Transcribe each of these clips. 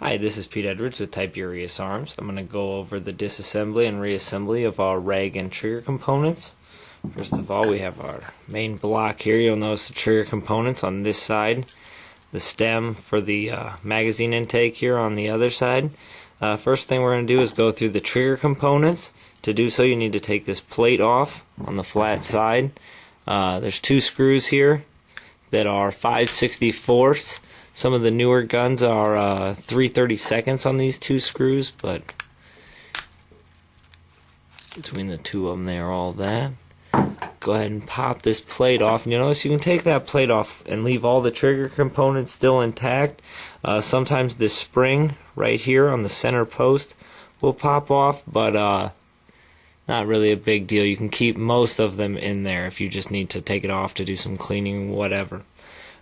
Hi, this is Pete Edwards with Tiberius Arms. I'm going to go over the disassembly and reassembly of our rag and trigger components. First of all, we have our main block here. You'll notice the trigger components on this side, the stem for the magazine intake here on the other side. First thing we're going to do is go through the trigger components. To do so, you need to take this plate off on the flat side. There's two screws here that are 5/64. Some of the newer guns are 3/32 on these two screws, but between the two of them they are all that. Go ahead and pop this plate off, and you'll notice you can take that plate off and leave all the trigger components still intact. Sometimes this spring right here on the center post will pop off, but not really a big deal. You can keep most of them in there if you just need to take it off to do some cleaning, whatever.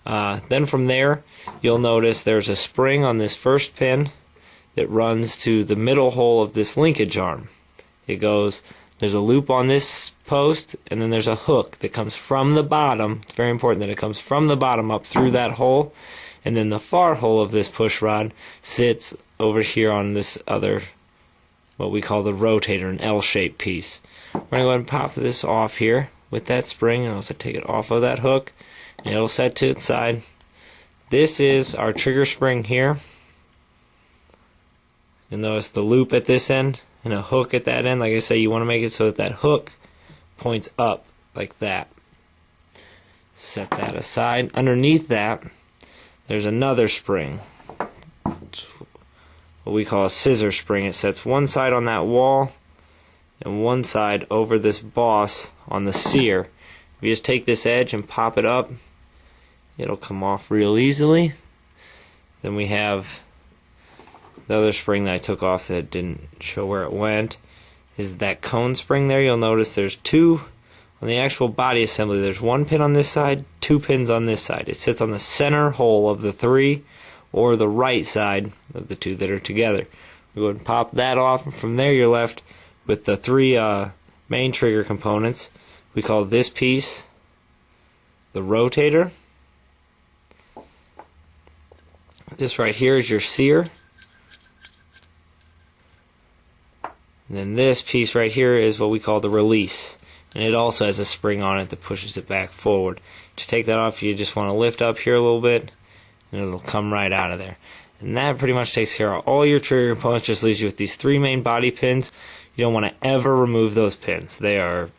Then from there, you'll notice there's a spring on this first pin that runs to the middle hole of this linkage arm. There's a loop on this post, and then there's a hook that comes from the bottom. It's very important that it comes from the bottom up through that hole, and then the far hole of this push rod sits over here on this other, what we call the rotator, an L-shaped piece. We're going to go ahead and pop this off here with that spring, and also take it off of that hook. And it'll set to its side. This is our trigger spring here. You'll notice the loop at this end and a hook at that end. Like I say, you want to make it so that that hook points up like that. Set that aside. Underneath that, there's another spring, what we call a scissor spring. It sets one side on that wall and one side over this boss on the sear. If you just take this edge and pop it up, it'll come off real easily. Then we have the other spring that I took off that didn't show where it went, is that cone spring there. You'll notice there's two on the actual body assembly. There's one pin on this side, two pins on this side. It sits on the center hole of the three or the right side of the two that are together. We go ahead and pop that off, and from there you're left with the three main trigger components. We call this piece the rotator. This right here is your sear. And then this piece right here is what we call the release. And it also has a spring on it that pushes it back forward. To take that off, you just want to lift up here a little bit, and it'll come right out of there. And that pretty much takes care of all your trigger components. Just leaves you with these three main body pins. You don't want to ever remove those pins. They are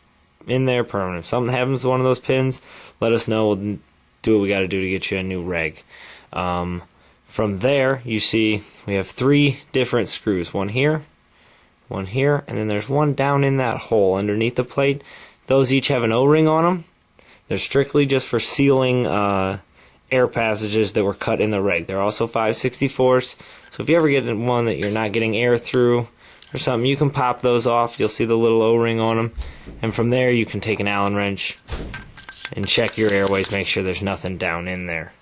in there permanent. If something happens to one of those pins, let us know. We'll do what we got to do to get you a new reg. From there, you see we have three different screws. One here, and then there's one down in that hole underneath the plate. Those each have an O-ring on them. They're strictly just for sealing air passages that were cut in the reg. They're also 5/64. So if you ever get one that you're not getting air through or something, you can pop those off. You'll see the little O-ring on them. And from there, you can take an Allen wrench and check your airways, make sure there's nothing down in there.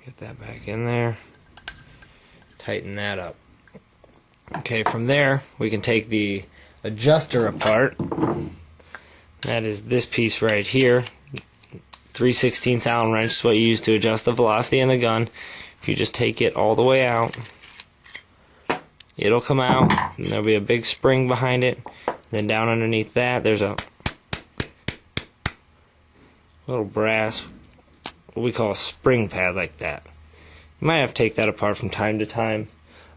Get that back in there. Tighten that up. Okay, from there, we can take the adjuster apart. That is this piece right here. 3/16 Allen wrench is what you use to adjust the velocity in the gun. If you just take it all the way out, it'll come out, and there'll be a big spring behind it. Then down underneath that, there's a little brass, what we call a spring pad like that. You might have to take that apart from time to time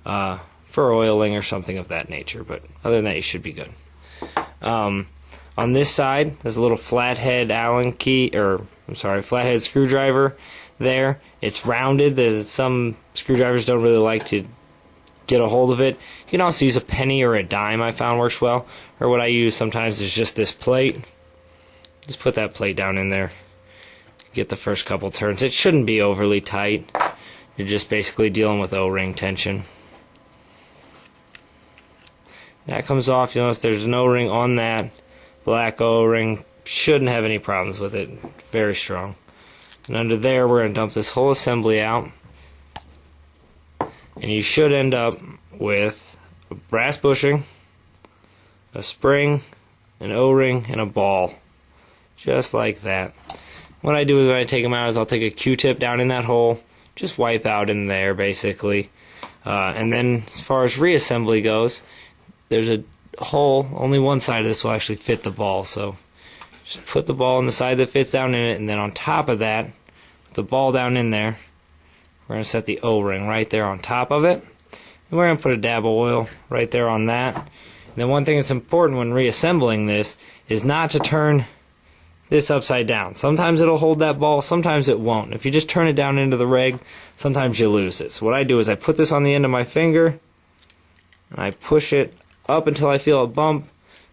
for oiling or something of that nature, but other than that, you should be good. On this side, there's a little flathead flathead screwdriver there. It's rounded. Some screwdrivers don't really like to get a hold of it. You can also use a penny or a dime, I found works well. Or what I use sometimes is just this plate. Just put that plate down in there. Get the first couple turns. It shouldn't be overly tight. You're just basically dealing with O-ring tension. That comes off. You'll notice there's an O-ring on that. Black O-ring. Shouldn't have any problems with it. Very strong. And under there, we're going to dump this whole assembly out. And you should end up with a brass bushing, a spring, an O-ring, and a ball. Just like that. What I do is when I take them out is I'll take a Q-tip down in that hole, just wipe out in there basically. And then as far as reassembly goes, there's a hole, only one side of this will actually fit the ball, so just put the ball on the side that fits down in it, and then on top of that, with the ball down in there, we're going to set the O-ring right there on top of it, and we're going to put a dab of oil right there on that. And then one thing that's important when reassembling this is not to turn this upside down. Sometimes it'll hold that ball, sometimes it won't. If you just turn it down into the reg, sometimes you lose it. So what I do is I put this on the end of my finger, and I push it up until I feel a bump,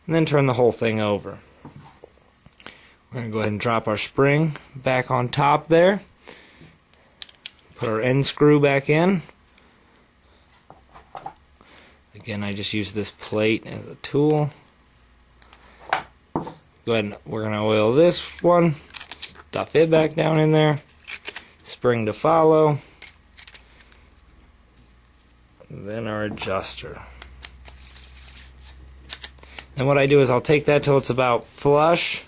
and then turn the whole thing over. We're going to go ahead and drop our spring back on top there. Put our end screw back in. Again, I just use this plate as a tool. Go ahead and we're going to oil this one. Stuff it back down in there. Spring to follow. And then our adjuster. And what I do is I'll take that till it's about flush,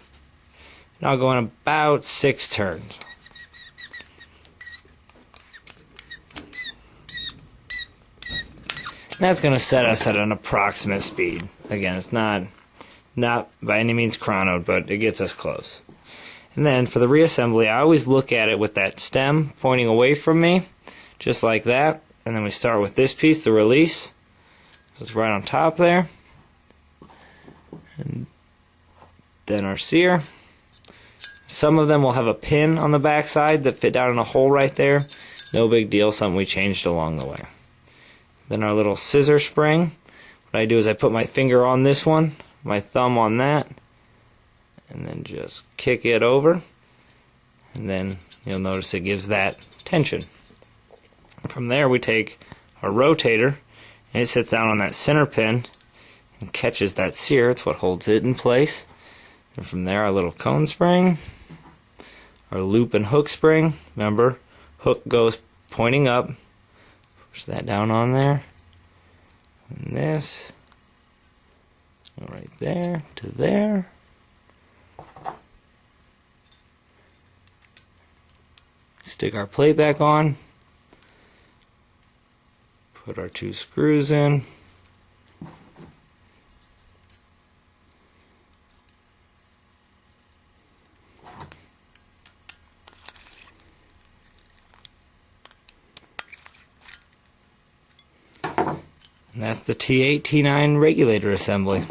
and I'll go in about 6 turns. And that's going to set us at an approximate speed. Again, it's not by any means chronoed, but it gets us close. And then for the reassembly, I always look at it with that stem pointing away from me, just like that. And then we start with this piece, the release. Goes right on top there. And then our sear. Some of them will have a pin on the back side that fit down in a hole right there. No big deal, something we changed along the way. Then our little scissor spring. What I do is I put my finger on this one, my thumb on that, and then just kick it over. And then you'll notice it gives that tension. From there we take our rotator, and it sits down on that center pin and catches that sear. It's what holds it in place. And from there, our little cone spring, our loop and hook spring. Remember, hook goes pointing up. Push that down on there. And this, right there to there. Stick our plate back on. Put our 2 screws in. And that's the T-8, T-9 Regulator assembly.